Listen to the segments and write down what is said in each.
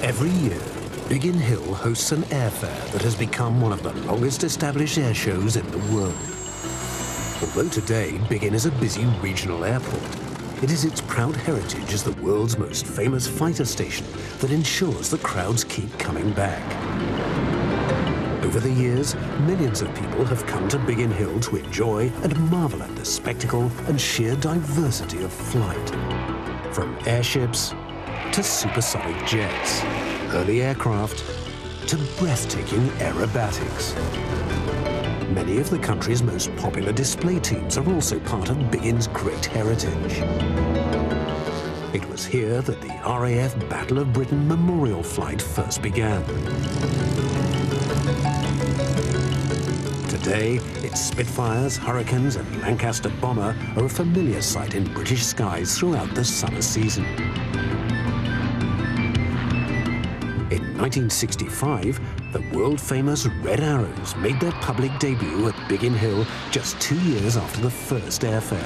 Every year, Biggin Hill hosts an airfair that has become one of the longest established air shows in the world. Although today Biggin is a busy regional airport, it is its proud heritage as the world's most famous fighter station that ensures the crowds keep coming back. Over the years, millions of people have come to Biggin Hill to enjoy and marvel at the spectacle and sheer diversity of flight. From airships to supersonic jets, early aircraft to breathtaking aerobatics. Many of the country's most popular display teams are also part of Biggin's great heritage. It was here that the RAF Battle of Britain Memorial Flight first began. Today, its Spitfires, Hurricanes and Lancaster bomber are a familiar sight in British skies throughout the summer season. In 1965, the world-famous Red Arrows made their public debut at Biggin Hill just 2 years after the first airfair.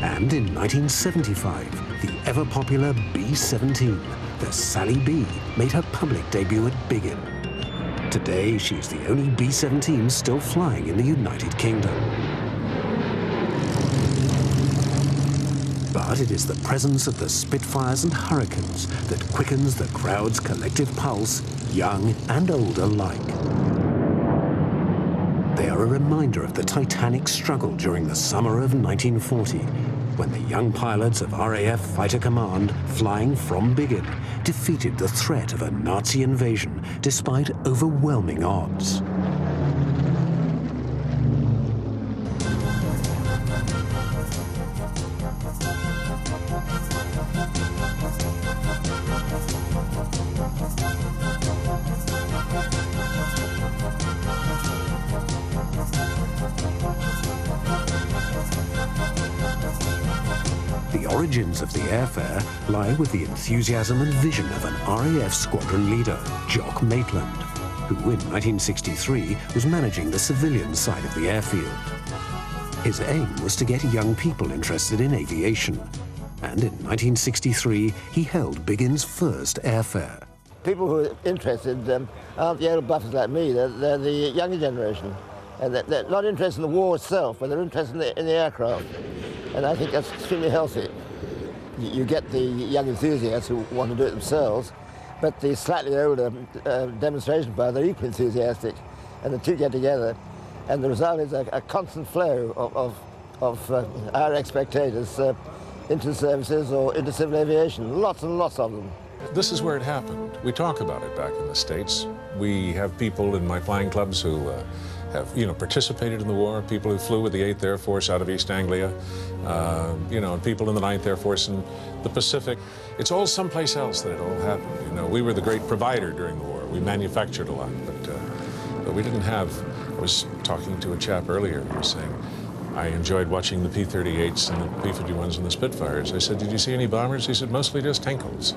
And in 1975, the ever-popular B-17, the Sally B, made her public debut at Biggin. Today, she's the only B-17 still flying in the United Kingdom. But it is the presence of the Spitfires and Hurricanes that quickens the crowd's collective pulse, young and old alike. They are a reminder of the titanic struggle during the summer of 1940, when the young pilots of RAF Fighter Command, flying from Biggin, defeated the threat of a Nazi invasion despite overwhelming odds. The origins of the airfair lie with the enthusiasm and vision of an RAF squadron leader, Jock Maitland, who in 1963 was managing the civilian side of the airfield. His aim was to get young people interested in aviation, and in 1963 he held Biggin's first airfair. People who are interested aren't the old buffers like me, they're the younger generation. And they're not interested in the war itself, but they're interested in the aircraft. And I think that's extremely healthy. You get the young enthusiasts who want to do it themselves, but the slightly older demonstration pilots are equally enthusiastic, and the two get together, and the result is a constant flow of our spectators into services or into civil aviation, lots and lots of them. This is where it happened. We talk about it back in the States. We have people in my flying clubs who have, participated in the war, people who flew with the 8th Air Force out of East Anglia, and people in the 9th Air Force in the Pacific. It's all someplace else that it all happened. We were the great provider during the war. We manufactured a lot, but we didn't have. I was talking to a chap earlier who was saying, I enjoyed watching the P-38s and the P-51s and the Spitfires. I said, did you see any bombers? He said, mostly just Henkels,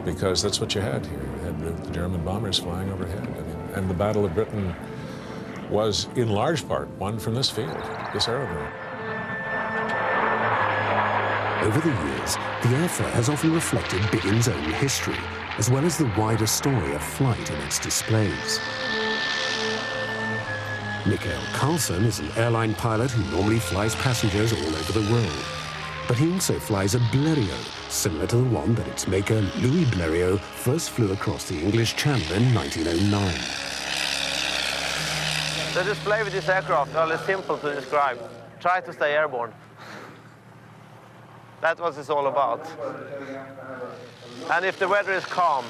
because that's what you had here. You had the German bombers flying overhead. And the Battle of Britain was, in large part, won from this field, this aerodrome. Over the years, the airfair has often reflected Biggin's own history, as well as the wider story of flight in its displays. Mikael Karlsson is an airline pilot who normally flies passengers all over the world. But he also flies a Blériot, similar to the one that its maker, Louis Blériot, first flew across the English Channel in 1909. The display with this aircraft is really simple to describe. Try to stay airborne. That's what it's all about. And if the weather is calm,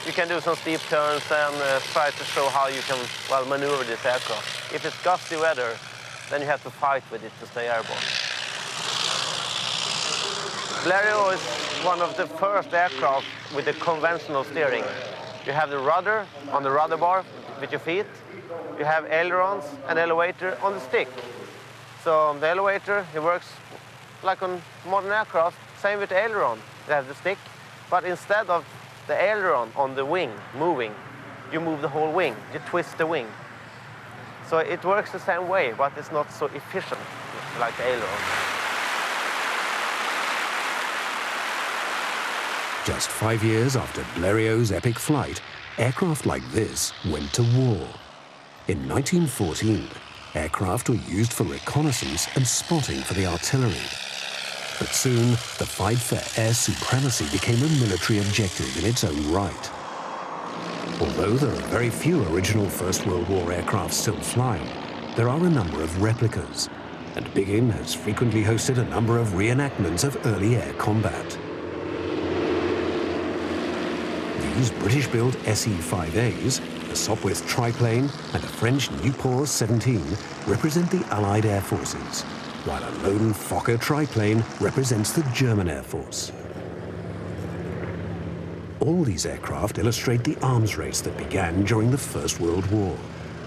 you can do some steep turns and try to show how you can, maneuver this aircraft. If it's gusty weather, then you have to fight with it to stay airborne. Blériot is one of the first aircraft with a conventional steering. You have the rudder on the rudder bar with your feet. You have ailerons and elevator on the stick. So the elevator, it works like on modern aircraft. Same with the aileron. You have the stick, but instead of the aileron on the wing moving, you move the whole wing. You twist the wing. So it works the same way, but it's not so efficient like the aileron. Just 5 years after Blériot's epic flight, aircraft like this went to war. In 1914, aircraft were used for reconnaissance and spotting for the artillery. But soon, the fight for air supremacy became a military objective in its own right. Although there are very few original First World War aircraft still flying, there are a number of replicas, and Biggin has frequently hosted a number of reenactments of early air combat. These British-built SE-5As, a Sopwith triplane and a French Nieuport 17 represent the Allied Air Forces, while a lone Fokker triplane represents the German Air Force. All these aircraft illustrate the arms race that began during the First World War,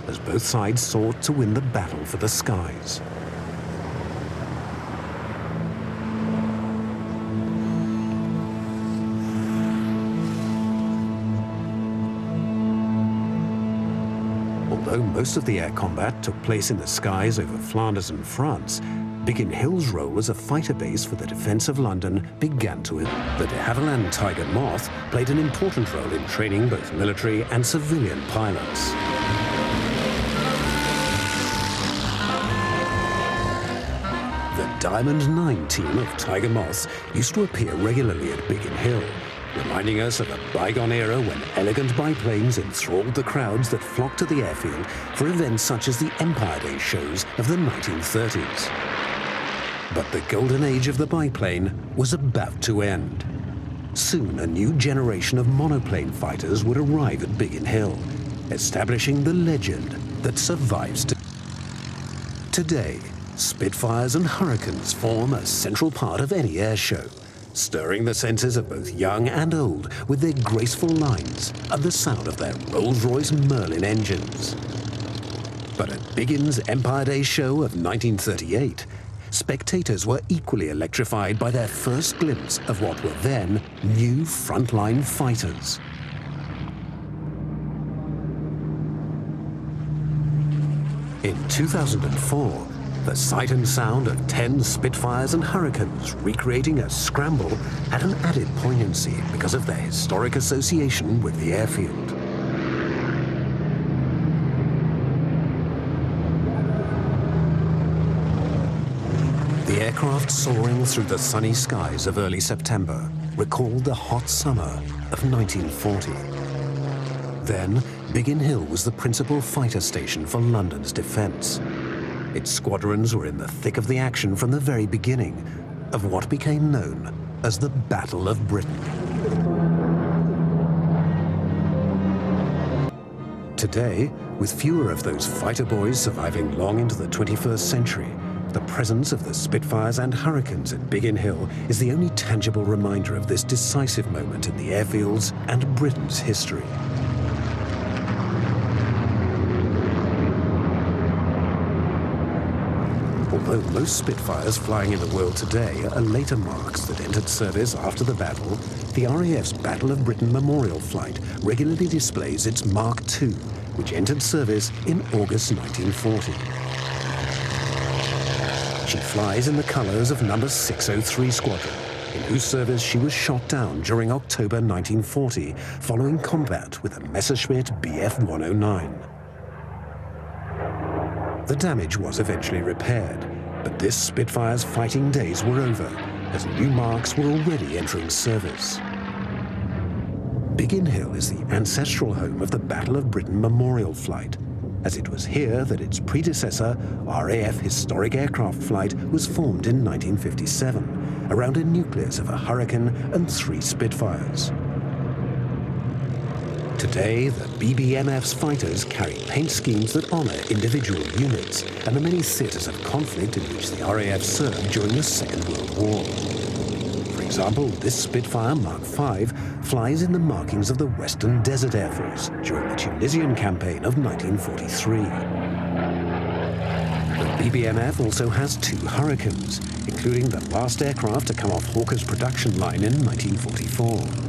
as both sides sought to win the battle for the skies. Although most of the air combat took place in the skies over Flanders and France, Biggin Hill's role as a fighter base for the defense of London began to evolve. The de Havilland Tiger Moth played an important role in training both military and civilian pilots. The Diamond 9 team of Tiger Moths used to appear regularly at Biggin Hill, reminding us of a bygone era when elegant biplanes enthralled the crowds that flocked to the airfield for events such as the Empire Day shows of the 1930s. But the golden age of the biplane was about to end. Soon a new generation of monoplane fighters would arrive at Biggin Hill, establishing the legend that survives today. Spitfires and Hurricanes form a central part of any air show, stirring the senses of both young and old with their graceful lines and the sound of their Rolls-Royce Merlin engines. But at Biggin's Empire Day show of 1938, spectators were equally electrified by their first glimpse of what were then new frontline fighters. In 2004, the sight and sound of 10 Spitfires and Hurricanes recreating a scramble had an added poignancy because of their historic association with the airfield. The aircraft soaring through the sunny skies of early September recalled the hot summer of 1940. Then, Biggin Hill was the principal fighter station for London's defence. Its squadrons were in the thick of the action from the very beginning of what became known as the Battle of Britain. Today, with fewer of those fighter boys surviving long into the 21st century, the presence of the Spitfires and Hurricanes at Biggin Hill is the only tangible reminder of this decisive moment in the airfields and Britain's history. Although most Spitfires flying in the world today are later marks that entered service after the battle, the RAF's Battle of Britain Memorial Flight regularly displays its Mark II, which entered service in August 1940. She flies in the colours of No. 603 Squadron, in whose service she was shot down during October 1940, following combat with a Messerschmitt Bf 109. The damage was eventually repaired, but this Spitfire's fighting days were over, as new marks were already entering service. Biggin Hill is the ancestral home of the Battle of Britain Memorial Flight, as it was here that its predecessor, RAF Historic Aircraft Flight, was formed in 1957, around a nucleus of a Hurricane and 3 Spitfires. Today, the BBMF's fighters carry paint schemes that honour individual units and the many theatres of conflict in which the RAF served during the Second World War. For example, this Spitfire Mark V flies in the markings of the Western Desert Air Force during the Tunisian campaign of 1943. The BBMF also has 2 Hurricanes, including the last aircraft to come off Hawker's production line in 1944.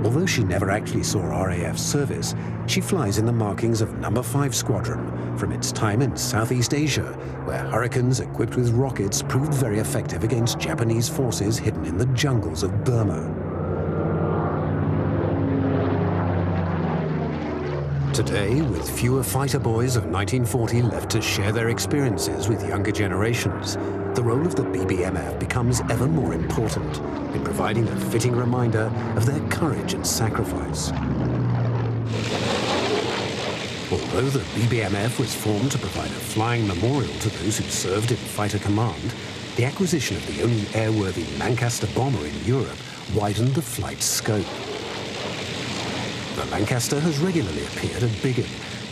Although she never actually saw RAF service, she flies in the markings of No. 5 Squadron from its time in Southeast Asia, where Hurricanes equipped with rockets proved very effective against Japanese forces hidden in the jungles of Burma. Today, with fewer fighter boys of 1940 left to share their experiences with younger generations, the role of the BBMF becomes ever more important in providing a fitting reminder of their courage and sacrifice. Although the BBMF was formed to provide a flying memorial to those who served in fighter command, the acquisition of the only airworthy Lancaster bomber in Europe widened the flight's scope. The Lancaster has regularly appeared at Biggin,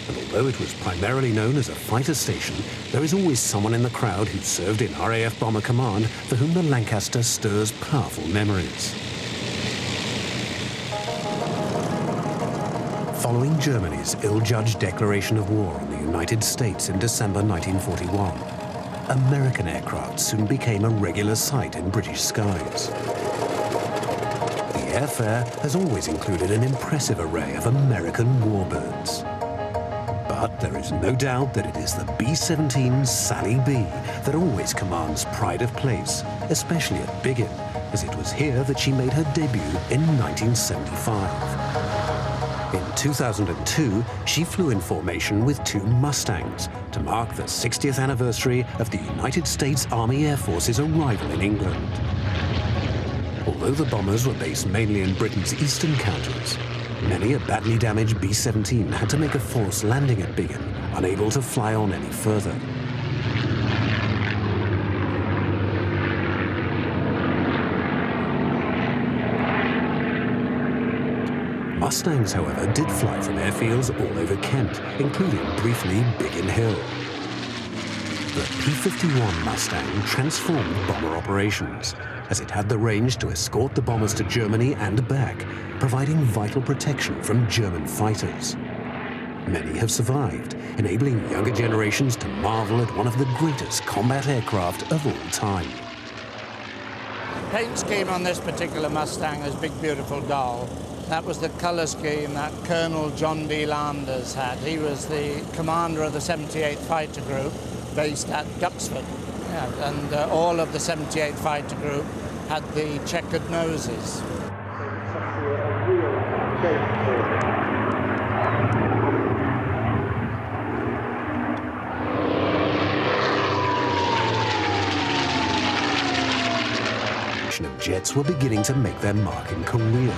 and although it was primarily known as a fighter station, there is always someone in the crowd who served in RAF Bomber Command for whom the Lancaster stirs powerful memories. Following Germany's ill-judged declaration of war on the United States in December 1941, American aircraft soon became a regular sight in British skies. The airfare has always included an impressive array of American warbirds. But there is no doubt that it is the B-17 Sally B that always commands pride of place, especially at Biggin, as it was here that she made her debut in 1975. In 2002, she flew in formation with 2 Mustangs to mark the 60th anniversary of the United States Army Air Force's arrival in England. Although the bombers were based mainly in Britain's eastern counties, many a badly damaged B-17 had to make a forced landing at Biggin, unable to fly on any further. Mustangs, however, did fly from airfields all over Kent, including briefly Biggin Hill. The P-51 Mustang transformed bomber operations, as it had the range to escort the bombers to Germany and back, providing vital protection from German fighters. Many have survived, enabling younger generations to marvel at one of the greatest combat aircraft of all time. Paint scheme on this particular Mustang is Big Beautiful Doll. That was the colour scheme that Colonel John D. Landers had. He was the commander of the 78th Fighter Group based at Duxford. Yeah, and all of the 78th Fighter Group had the checkered noses. Of jets were beginning to make their mark in Korea.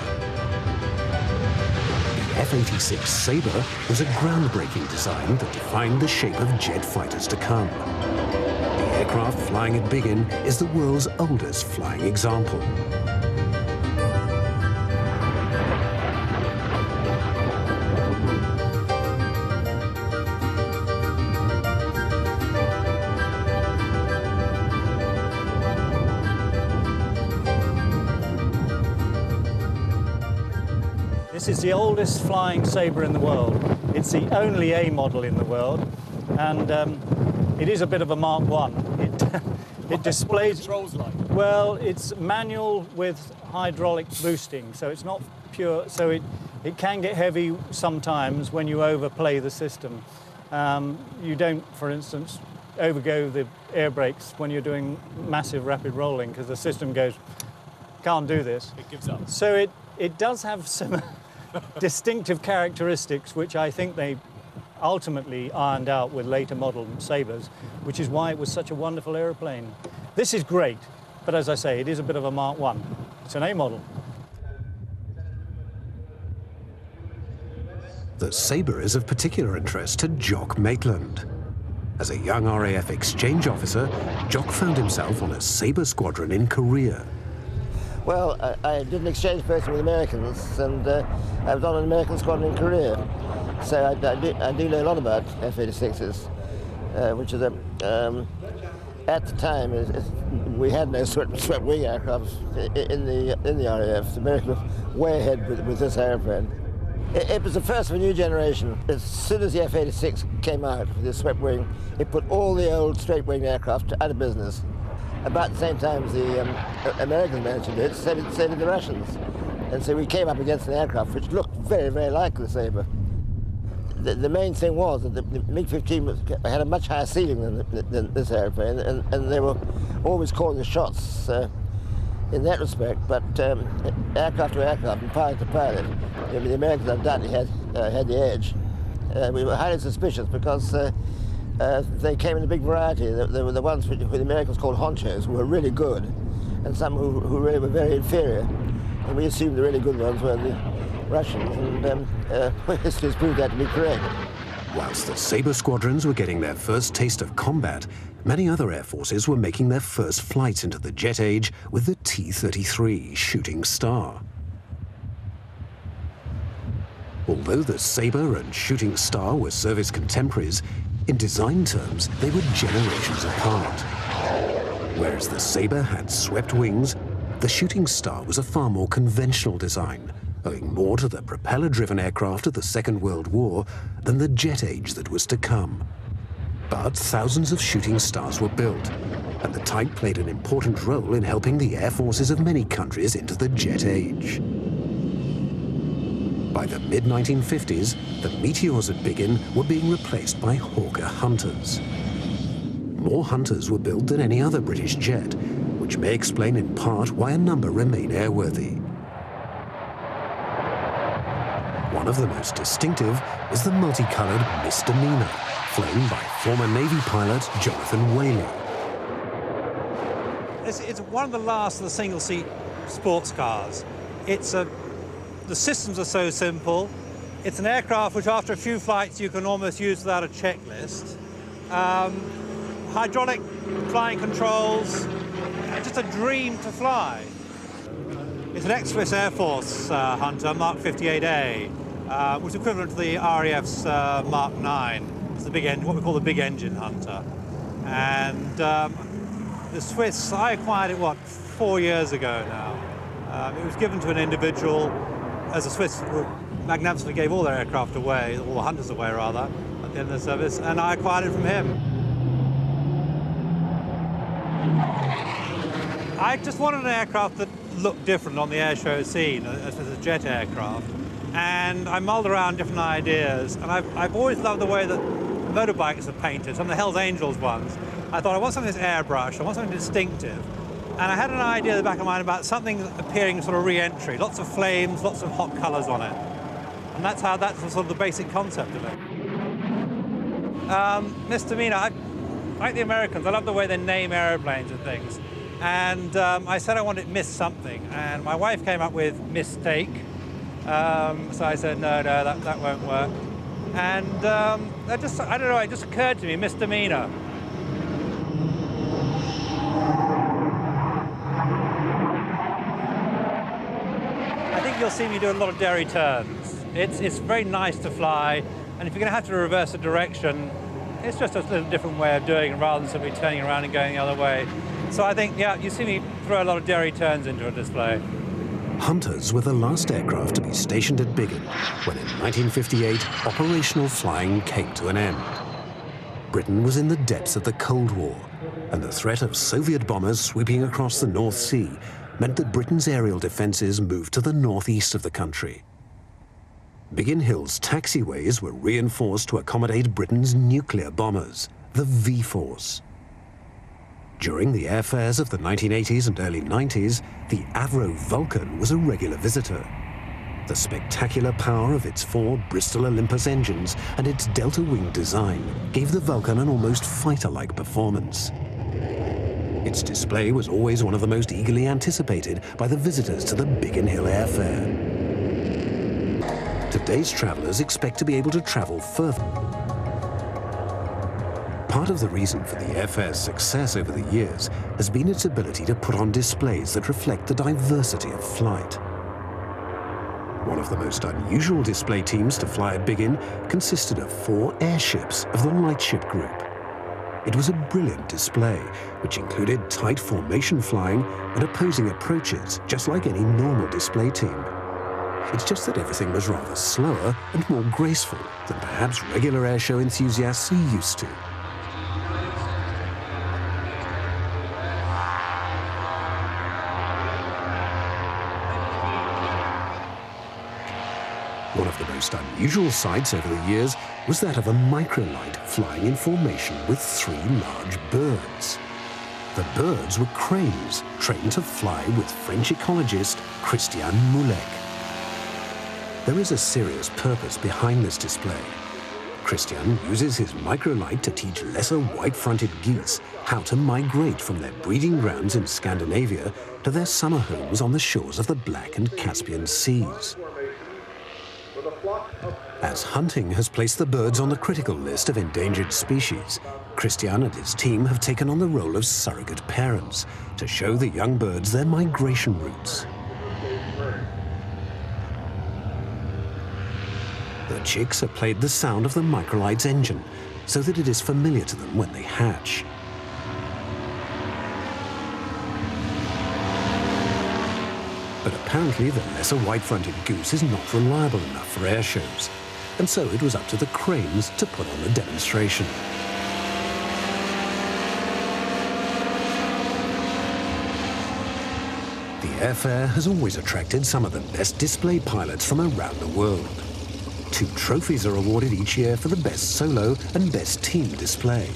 The F-86 Sabre was a groundbreaking design that defined the shape of jet fighters to come. The aircraft flying at Biggin is the world's oldest flying example. This is the oldest flying Sabre in the world. It's the only A model in the world, and it is a bit of a Mark I. It displays... What controls like? Well, it's manual with hydraulic boosting, so it's not pure. So it can get heavy sometimes when you overplay the system. You don't, for instance, overgo the air brakes when you're doing massive rapid rolling, because the system goes, can't do this. It gives up. So it does have some distinctive characteristics, which I think they ultimately ironed out with later model Sabres, which is why it was such a wonderful aeroplane. This is great, but as I say, it is a bit of a Mark I. It's an A model. The Sabre is of particular interest to Jock Maitland. As a young RAF exchange officer, Jock found himself on a Sabre squadron in Korea. Well, I did an exchange person with Americans, and I was on an American squadron in Korea. So I do know a lot about F-86s, which is at the time, we had no swept wing aircraft in the RAF. The Americans were way ahead with this airplane. It was the first of a new generation. As soon as the F-86 came out with the swept wing, it put all the old straight wing aircraft out of business. About the same time as the Americans managed to do it, so did the Russians. And so we came up against an aircraft which looked very, very like the Sabre. The main thing was that the MiG-15 had a much higher ceiling than this airplane, and they were always calling the shots in that respect. But aircraft to aircraft and pilot to pilot, the Americans undoubtedly had the edge. We were highly suspicious because they came in a big variety. There were the ones which the Americans called honchos, who were really good, and some who really were very inferior. And we assumed the really good ones were the Russians, and history has proved that to be correct. Whilst the Sabre squadrons were getting their first taste of combat, many other air forces were making their first flights into the jet age with the T-33 Shooting Star. Although the Sabre and Shooting Star were service contemporaries, in design terms, they were generations apart. Whereas the Sabre had swept wings, the Shooting Star was a far more conventional design, owing more to the propeller-driven aircraft of the Second World War than the jet age that was to come. But thousands of Shooting Stars were built, and the type played an important role in helping the air forces of many countries into the jet age. By the mid-1950s, the Meteors at Biggin were being replaced by Hawker Hunters. More Hunters were built than any other British jet, which may explain in part why a number remain airworthy. One of the most distinctive is the multicolored Misdemeanor, flown by former Navy pilot Jonathan Whaley. It's one of the last of the single-seat sports cars. The systems are so simple. It's an aircraft which, after a few flights, you can almost use without a checklist. Hydraulic flying controls, just a dream to fly. It's an ex-Swiss Air Force Hunter, Mark 58A, which is equivalent to the RAF's Mark 9. It's what we call the big engine Hunter. And the Swiss, I acquired it, 4 years ago now. It was given to an individual, as the Swiss magnificently gave all their aircraft away, all the Hunters away rather, at the end of the service, and I acquired it from him. I just wanted an aircraft that looked different on the airshow scene as a jet aircraft, and I mulled around different ideas, and I've always loved the way that motorbikes are painted, some of the Hells Angels ones. I thought I want something that's airbrushed, I want something distinctive. And I had an idea in the back of my mind about something appearing sort of re-entry, lots of flames, lots of hot colours on it. And that's sort of the basic concept of it. Misdemeanor, like the Americans, I love the way they name aeroplanes and things. And I said I wanted Miss something, and my wife came up with Mistake. So I said, no, that won't work. And I don't know, it just occurred to me, Misdemeanor. You'll see me do a lot of derry turns. It's very nice to fly, and if you're going to have to reverse a direction, it's just a little different way of doing it rather than simply turning around and going the other way. So I think, yeah, you see me throw a lot of derry turns into a display. Hunters were the last aircraft to be stationed at Biggin when in 1958 operational flying came to an end. Britain was in the depths of the Cold War, and the threat of Soviet bombers sweeping across the North Sea meant that Britain's aerial defences moved to the northeast of the country. Biggin Hill's taxiways were reinforced to accommodate Britain's nuclear bombers, the V-Force. During the airfares of the 1980s and early 90s, the Avro Vulcan was a regular visitor. The spectacular power of its 4 Bristol Olympus engines and its delta-wing design gave the Vulcan an almost fighter-like performance. Its display was always one of the most eagerly anticipated by the visitors to the Biggin Hill airfair. Today's travellers expect to be able to travel further. Part of the reason for the airfair's success over the years has been its ability to put on displays that reflect the diversity of flight. One of the most unusual display teams to fly at Biggin consisted of 4 airships of the Lightship Group. It was a brilliant display, which included tight formation flying and opposing approaches, just like any normal display team. It's just that everything was rather slower and more graceful than perhaps regular airshow enthusiasts are used to. One of the most unusual sights over the years was that of a microlight flying in formation with 3 large birds. The birds were cranes trained to fly with French ecologist Christian Moulec. There is a serious purpose behind this display. Christian uses his microlight to teach lesser white-fronted geese how to migrate from their breeding grounds in Scandinavia to their summer homes on the shores of the Black and Caspian Seas. As hunting has placed the birds on the critical list of endangered species, Christian and his team have taken on the role of surrogate parents to show the young birds their migration routes. The chicks are played the sound of the microlight's engine so that it is familiar to them when they hatch. But apparently the lesser white-fronted goose is not reliable enough for air shows, and so it was up to the cranes to put on the demonstration. The airfair has always attracted some of the best display pilots from around the world. 2 trophies are awarded each year for the best solo and best team display.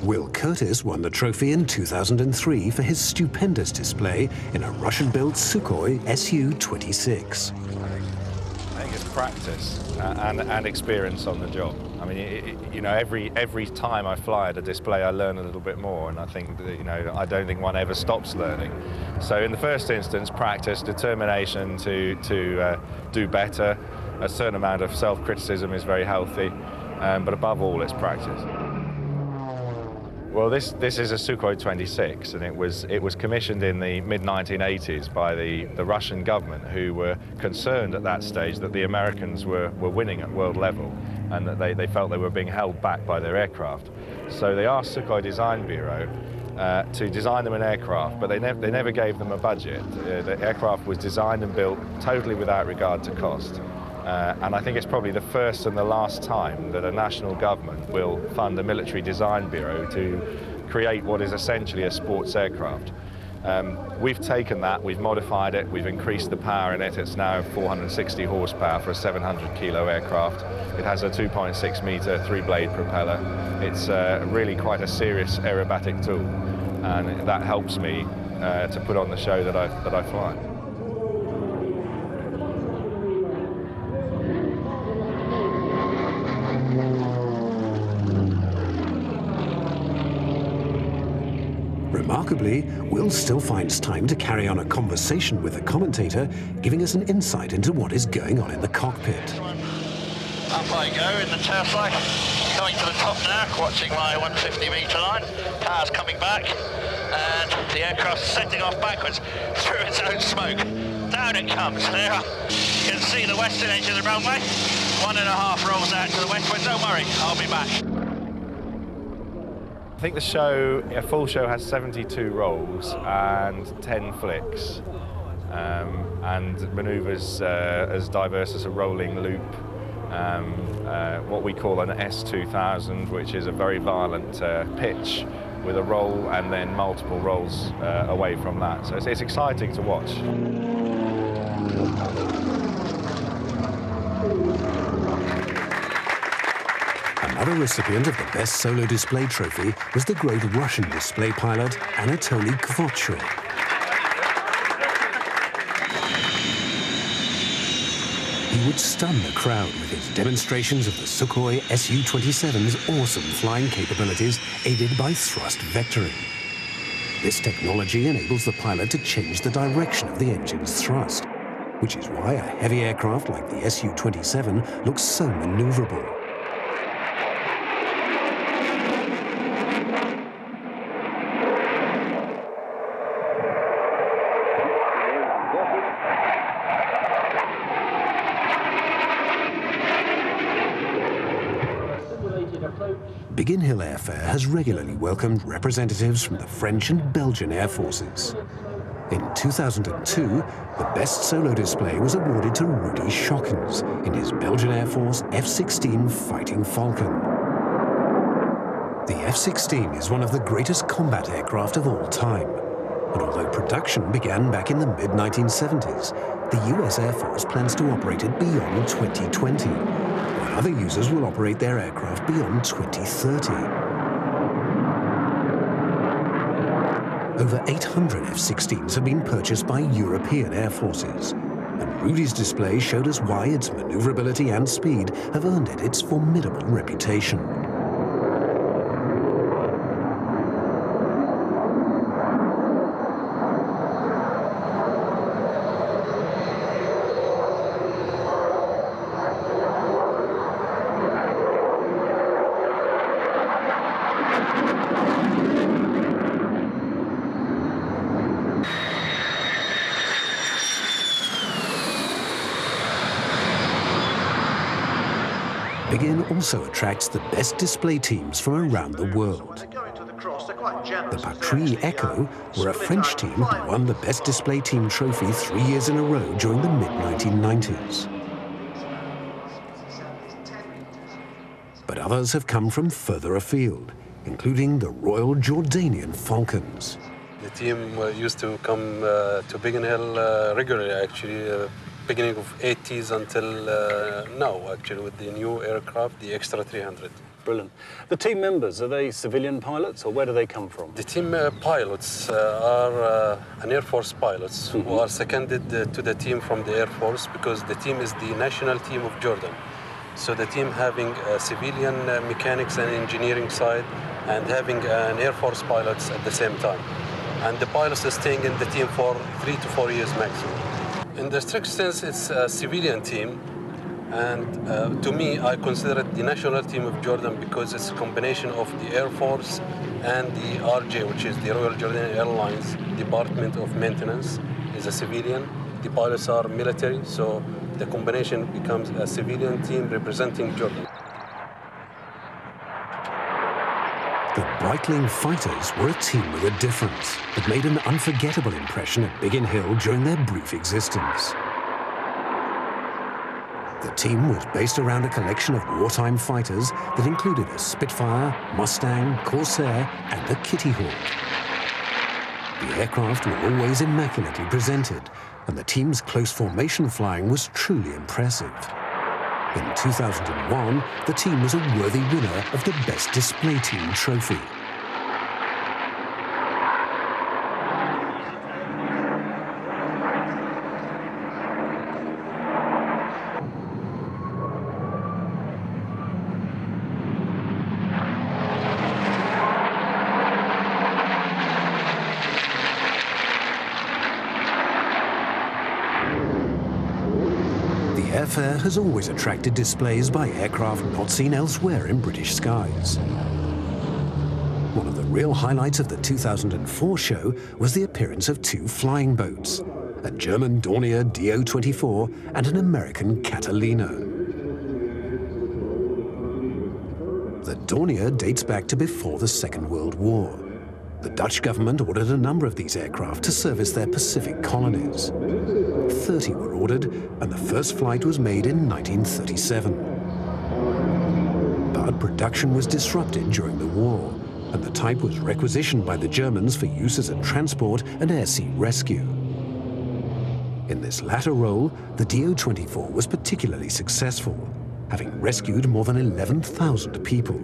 Will Curtis won the trophy in 2003 for his stupendous display in a Russian-built Sukhoi Su-26. I think it's practice and experience on the job. I mean, you know, every time I fly at a display, I learn a little bit more, and I think that, you know, I don't think one ever stops learning. So in the first instance, practice, determination to do better. A certain amount of self-criticism is very healthy, but above all, it's practice. Well, this is a Sukhoi 26, and it was commissioned in the mid-1980s by the Russian government, who were concerned at that stage that the Americans were winning at world level, and that they felt they were being held back by their aircraft. So they asked Sukhoi Design Bureau to design them an aircraft, but they never gave them a budget. The aircraft was designed and built totally without regard to cost. And I think it's probably the first and the last time that a national government will fund a military design bureau to create what is essentially a sports aircraft. We've taken that, we've modified it, we've increased the power in it. It's now 460 horsepower for a 700-kilo aircraft. It has a 2.6-meter 3-blade propeller. It's really quite a serious aerobatic tool, and that helps me to put on the show that I fly. Remarkably, Will still finds time to carry on a conversation with the commentator, giving us an insight into what is going on in the cockpit. Up I go in the turf line, coming to the top now, watching my 150-metre line. Power's coming back, and the aircraft's setting off backwards through its own smoke. Down it comes. There, you can see the western edge of the runway. 1.5 rolls out to the westward. Don't worry, I'll be back. I think the show, a full show, has 72 rolls and 10 flicks, and manoeuvres as diverse as a rolling loop, what we call an S2000, which is a very violent pitch with a roll and then multiple rolls away from that. So it's exciting to watch. Another recipient of the Best Solo Display trophy was the great Russian display pilot Anatoly Kvotsov. He would stun the crowd with his demonstrations of the Sukhoi Su-27's awesome flying capabilities, aided by thrust vectoring. This technology enables the pilot to change the direction of the engine's thrust, which is why a heavy aircraft like the Su-27 looks so maneuverable. Biggin Hill Airfair has regularly welcomed representatives from the French and Belgian Air Forces. In 2002, the Best Solo Display was awarded to Rudy Schockens in his Belgian Air Force F-16 Fighting Falcon. The F-16 is one of the greatest combat aircraft of all time, and although production began back in the mid-1970s, the US Air Force plans to operate it beyond 2020, while other users will operate their aircraft beyond 2030. Over 800 F-16s have been purchased by European air forces, and Rudy's display showed us why its maneuverability and speed have earned it its formidable reputation. Biggin also attracts the best display teams from around the world. The Patrie Echo were a French team who won the Best Display Team trophy 3 years in a row during the mid-1990s. But others have come from further afield, including the Royal Jordanian Falcons. The team used to come to Biggin Hill regularly, actually, beginning of 80s until now, actually, with the new aircraft, the Extra 300. Brilliant. The team members, are they civilian pilots, or where do they come from? The team pilots are an Air Force pilots who are seconded to the team from the Air Force, because the team is the national team of Jordan. So the team having civilian mechanics and engineering side, and having an Air Force pilots at the same time. And the pilots are staying in the team for 3 to 4 years maximum. In the strict sense, it's a civilian team, and to me, I consider it the national team of Jordan because it's a combination of the Air Force and the RJ, which is the Royal Jordanian Airlines Department of Maintenance, is a civilian. The pilots are military, so the combination becomes a civilian team representing Jordan. The Breitling fighters were a team with a difference that made an unforgettable impression at Biggin Hill during their brief existence. The team was based around a collection of wartime fighters that included a Spitfire, Mustang, Corsair, and a Kitty Hawk. The aircraft were always immaculately presented, and the team's close formation flying was truly impressive. In 2001, the team was a worthy winner of the Best Display Team trophy. Airfare has always attracted displays by aircraft not seen elsewhere in British skies. One of the real highlights of the 2004 show was the appearance of two flying boats, a German Dornier Do-24 and an American Catalina. The Dornier dates back to before the Second World War. The Dutch government ordered a number of these aircraft to service their Pacific colonies. 30 were ordered, and the first flight was made in 1937. But production was disrupted during the war, and the type was requisitioned by the Germans for use as a transport and air-sea rescue. In this latter role, the Do-24 was particularly successful, having rescued more than 11,000 people.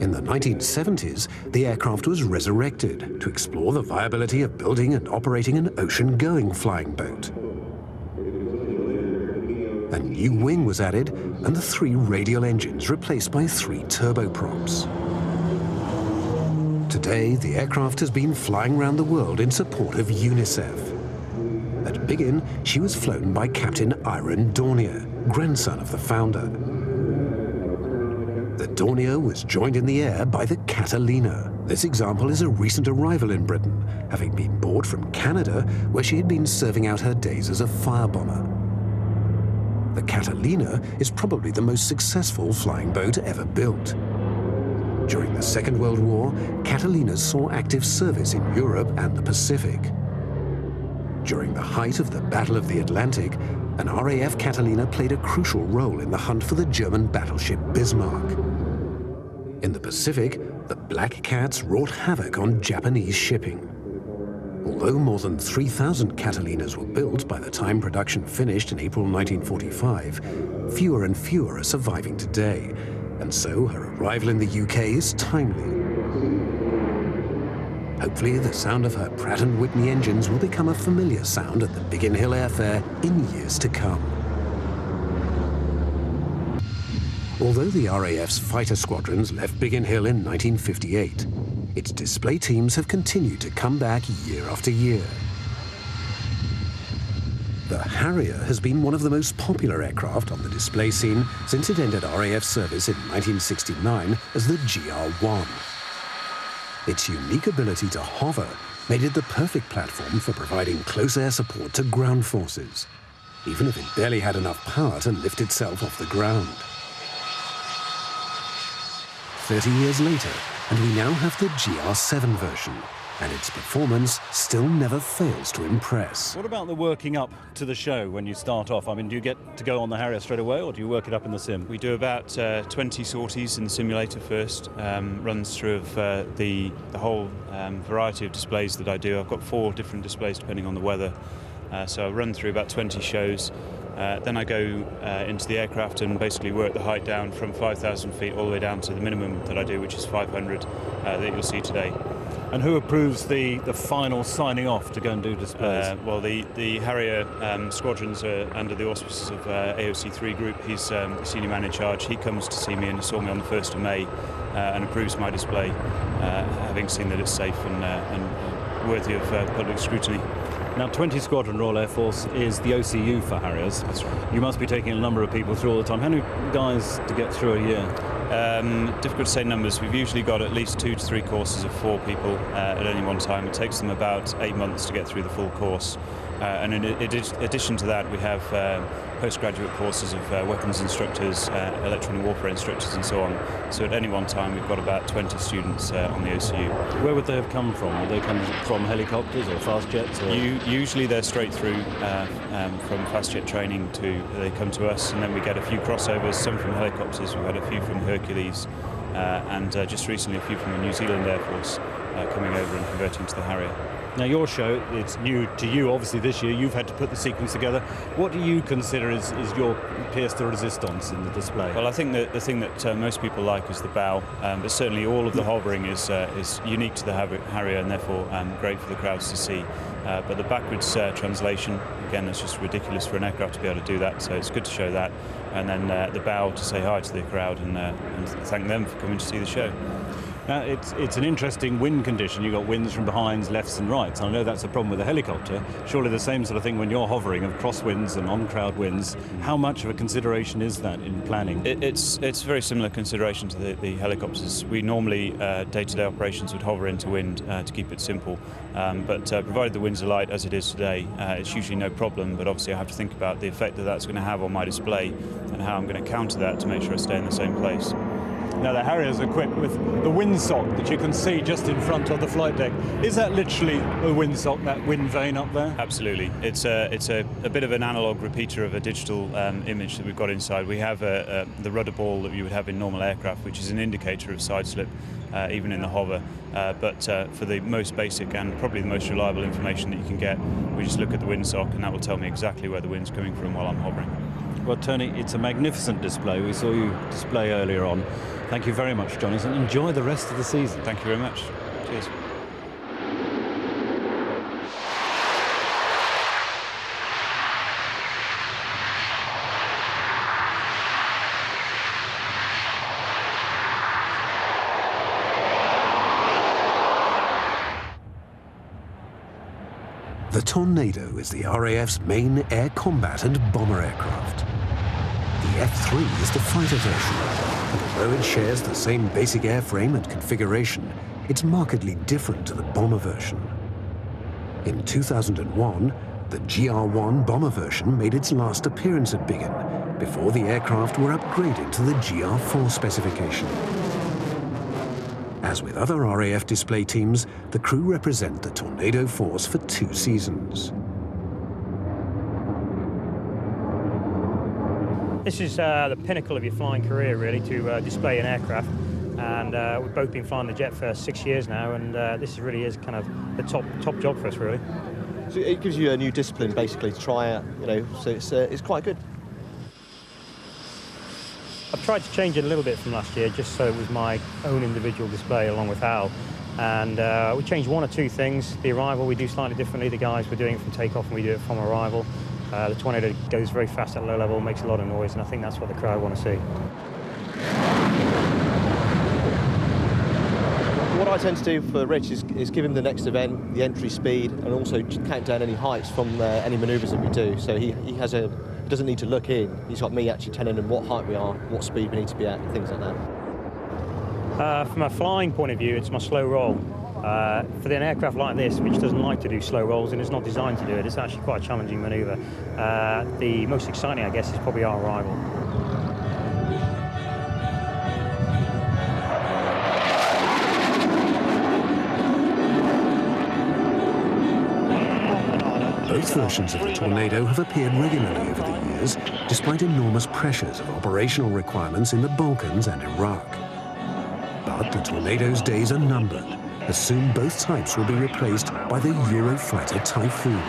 In the 1970s, the aircraft was resurrected to explore the viability of building and operating an ocean-going flying boat. A new wing was added, and the 3 radial engines replaced by 3 turboprops. Today, the aircraft has been flying around the world in support of UNICEF. At Biggin, she was flown by Captain Iron Dornier, grandson of the founder. The Dornier was joined in the air by the Catalina. This example is a recent arrival in Britain, having been bought from Canada, where she had been serving out her days as a firebomber. The Catalina is probably the most successful flying boat ever built. During the Second World War, Catalinas saw active service in Europe and the Pacific. During the height of the Battle of the Atlantic, an RAF Catalina played a crucial role in the hunt for the German battleship Bismarck. In the Pacific, the Black Cats wrought havoc on Japanese shipping. Although more than 3,000 Catalinas were built by the time production finished in April 1945, fewer and fewer are surviving today, and so her arrival in the UK is timely. Hopefully, the sound of her Pratt & Whitney engines will become a familiar sound at the Biggin Hill Airfair in years to come. Although the RAF's fighter squadrons left Biggin Hill in 1958, its display teams have continued to come back year after year. The Harrier has been one of the most popular aircraft on the display scene since it entered RAF service in 1969 as the GR-1. Its unique ability to hover made it the perfect platform for providing close air support to ground forces, even if it barely had enough power to lift itself off the ground. 30 years later, and we now have the GR-7 version, and its performance still never fails to impress. What about the working up to the show when you start off? I mean, do you get to go on the Harrier straight away, or do you work it up in the sim? We do about 20 sorties in the simulator first. Runs through of the whole variety of displays that I do. I've got 4 different displays depending on the weather. So I run through about 20 shows. Then I go into the aircraft and basically work the height down from 5,000 feet all the way down to the minimum that I do, which is 500 that you'll see today. And who approves the final signing off to go and do displays? Well, the Harrier squadrons are under the auspices of AOC3 Group. He's the senior man in charge. He comes to see me, and he saw me on the 1st of May and approves my display, having seen that it's safe and worthy of public scrutiny. Now, 20 Squadron Royal Air Force is the OCU for Harriers. That's right. You must be taking a number of people through all the time. How many guys to get through a year? Difficult to say numbers. We've usually got at least 2 to 3 courses of 4 people at any one time. It takes them about 8 months to get through the full course. And in addition to that, we have postgraduate courses of weapons instructors, electronic warfare instructors and so on. So at any one time we've got about 20 students on the OCU. Where would they have come from? Would they come from helicopters or fast jets? Or? Usually they're straight through from fast jet training they come to us, and then we get a few crossovers, some from helicopters, we've had a few from Hercules, and just recently a few from the New Zealand Air Force coming over and converting to the Harrier. Now, your show, it's new to you, obviously, this year. You've had to put the sequence together. What do you consider is your pièce de résistance in the display? Well, I think that the thing that most people like is the bow, but certainly all of the hovering is unique to the Harrier and therefore great for the crowds to see. But the backwards translation, again, it's just ridiculous for an aircraft to be able to do that, so it's good to show that. And then the bow to say hi to the crowd and thank them for coming to see the show. Now, it's an interesting wind condition. You've got winds from behinds, lefts and rights. I know that's a problem with a helicopter. Surely the same sort of thing when you're hovering, of crosswinds and on-crowd winds. How much of a consideration is that in planning? It's a very similar consideration to the helicopters. We normally, day-to-day operations, would hover into wind to keep it simple. But provided the winds are light, as it is today, it's usually no problem. But obviously I have to think about the effect that that's going to have on my display and how I'm going to counter that to make sure I stay in the same place. Now, the Harrier's equipped with the windsock that you can see just in front of the flight deck. Is that literally a windsock, that wind vane up there? Absolutely. It's a bit of an analog repeater of a digital image that we've got inside. We have the rudder ball that you would have in normal aircraft, which is an indicator of side slip, even in the hover. But for the most basic and probably the most reliable information that you can get, we just look at the windsock, and that will tell me exactly where the wind's coming from while I'm hovering. Well, Tony, it's a magnificent display. We saw you display earlier on. Thank you very much, Johnny, and enjoy the rest of the season. Thank you very much. Cheers. The Tornado is the RAF's main air combat and bomber aircraft. The F-3 is the fighter version, and although it shares the same basic airframe and configuration, it's markedly different to the bomber version. In 2001, the GR-1 bomber version made its last appearance at Biggin, before the aircraft were upgraded to the GR-4 specification. As with other RAF display teams, the crew represent the Tornado Force for 2 seasons. This is the pinnacle of your flying career, really, to display an aircraft. And we've both been flying the jet for 6 years now, and this really is kind of the top job for us, really. So it gives you a new discipline, basically, to try out, you know, so it's quite good. I've tried to change it a little bit from last year, just so it was my own individual display along with Hal. And we changed one or two things. The arrival we do slightly differently. The guys were doing it from takeoff and we do it from arrival. The Tornado goes very fast at low level, makes a lot of noise, and I think that's what the crowd want to see. What I tend to do for Rich is give him the next event, the entry speed, and also count down any heights from any manoeuvres that we do. So he doesn't need to look in. He's got me actually telling him what height we are, what speed we need to be at, things like that. From a flying point of view, it's my slow roll. For an aircraft like this, which doesn't like to do slow rolls and is not designed to do it, it's actually quite a challenging manoeuvre. The most exciting, I guess, is probably our arrival. Both versions of the Tornado have appeared regularly over the years, despite enormous pressures of operational requirements in the Balkans and Iraq. But the Tornado's days are numbered, as soon both types will be replaced by the Eurofighter Typhoon.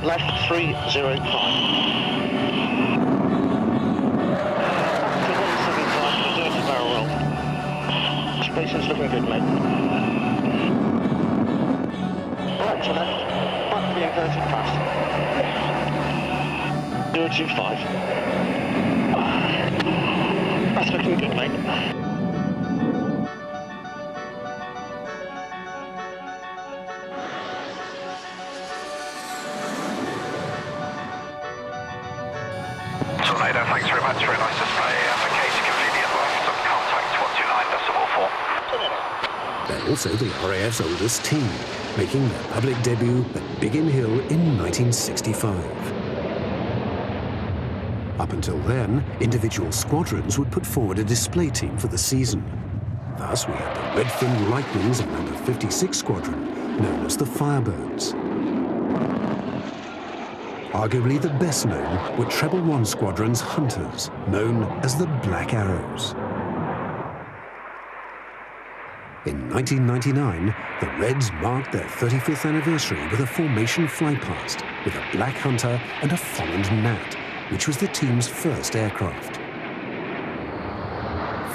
Left 305. Space looking good, mate. Right to left, back to the inverted pass. 025. That's looking good, mate. Tornado, thanks very much. Very nice display. Application convenient left on contact 129.4. They're also the RAF's oldest team, making their public debut at Biggin Hill in 1965. Up until then, individual squadrons would put forward a display team for the season. Thus, we had the red-finned Lightnings of number 56 Squadron, known as the Firebirds. Arguably the best known were Treble 1 Squadron's Hunters, known as the Black Arrows. In 1999, the Reds marked their 35th anniversary with a formation flypast with a Black Hunter and a Folland Gnat, which was the team's first aircraft.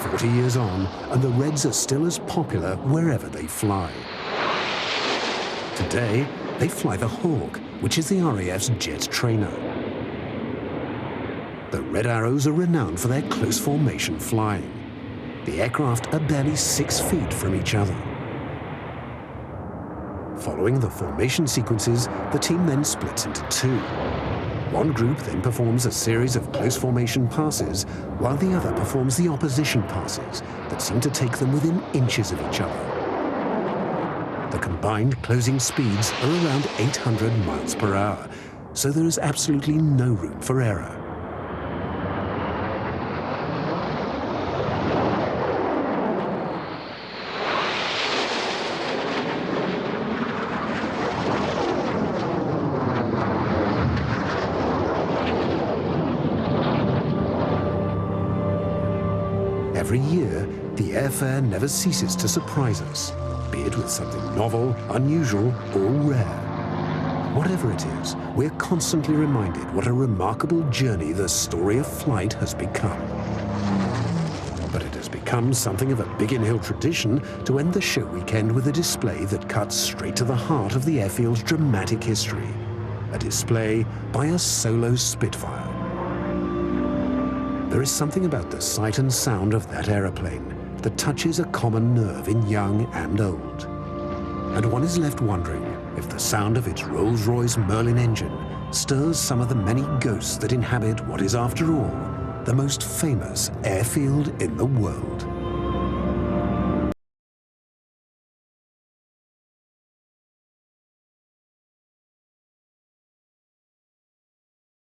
40 years on, and the Reds are still as popular wherever they fly. Today, they fly the Hawk, which is the RAF's jet trainer. The Red Arrows are renowned for their close formation flying. The aircraft are barely 6 feet from each other. Following the formation sequences, the team then splits into two. One group then performs a series of close formation passes, while the other performs the opposition passes that seem to take them within inches of each other. The combined closing speeds are around 800 miles per hour, so there is absolutely no room for error. Every year, the airfare never ceases to surprise us, be it with something novel, unusual, or rare. Whatever it is, we're constantly reminded what a remarkable journey the story of flight has become. But it has become something of a Biggin Hill tradition to end the show weekend with a display that cuts straight to the heart of the airfield's dramatic history. A display by a solo Spitfire. There is something about the sight and sound of that aeroplane that touches a common nerve in young and old. And one is left wondering if the sound of its Rolls-Royce Merlin engine stirs some of the many ghosts that inhabit what is, after all, the most famous airfield in the world.